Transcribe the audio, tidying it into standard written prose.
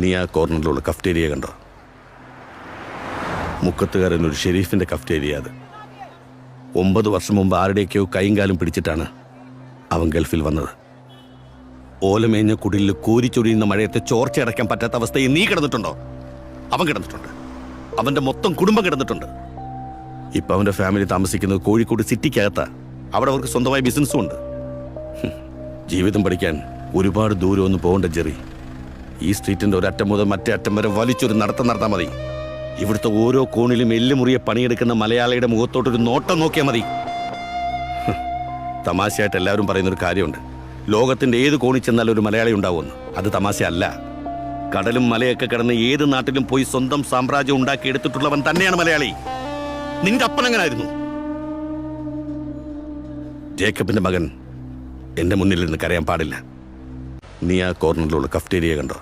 നീ ആ കോർണറിലുള്ള കഫ്റ്റേരിയ കണ്ടോ? മുക്കത്തുകാരൻ ഒരു ഷെരീഫിന്റെ കഫ്റ്റേരിയ അത്. 9 വർഷം മുമ്പ് ആരുടെയൊക്കെയോ കൈയും കാലും പിടിച്ചിട്ടാണ് അവൻ ഗൾഫിൽ വന്നത്. ഓലമേഞ്ഞ കുടിലിൽ കോരിച്ചൊരിയുന്ന മഴയത്തെ ചോർച്ചയടയ്ക്കാൻ പറ്റാത്ത അവസ്ഥയിൽ നീ കിടന്നിട്ടുണ്ടോ? അവൻ കിടന്നിട്ടുണ്ട്. അവന്റെ മൊത്തം കുടുംബം കിടന്നിട്ടുണ്ട്. ഇപ്പൊ അവന്റെ ഫാമിലി താമസിക്കുന്നത് കോഴിക്കോട് സിറ്റിക്കകത്താ. അവിടെ അവർക്ക് സ്വന്തമായ ബിസിനസ്സും ഉണ്ട്. ജീവിതം പഠിക്കാൻ ഒരുപാട് ദൂരമൊന്നും പോകണ്ട ജെറി. ഈ സ്ട്രീറ്റിന്റെ ഒരറ്റം മുതൽ മറ്റേ അറ്റം വരെ വലിച്ചൊരു നടത്തം നടത്താൽ മതി. ഇവിടുത്തെ ഓരോ കോണിലും എല്ലുമുറിയെ പണിയെടുക്കുന്ന മലയാളിയുടെ മുഖത്തോട്ടൊരു നോട്ടം നോക്കിയാൽ മതി. തമാശയായിട്ട് എല്ലാവരും പറയുന്നൊരു കാര്യമുണ്ട്, ലോകത്തിന്റെ ഏത് കോണിൽ ചെന്നാലും ഒരു മലയാളി ഉണ്ടാവുമെന്ന്. അത് തമാശയല്ല. കടലും മലയൊക്കെ കിടന്ന് ഏത് നാട്ടിലും പോയി സ്വന്തം സാമ്രാജ്യം ഉണ്ടാക്കിയെടുത്തിട്ടുള്ളവൻ തന്നെയാണ് മലയാളി. നിന്റെ അപ്പനെങ്ങനായിരുന്നു? ജേക്കബിന്റെ മകൻ എന്റെ മുന്നിൽ നിന്ന് കരയാൻ പാടില്ല. നീ ആ കോർണറിലുള്ള കഫ്റ്റേരിയ കണ്ടോ?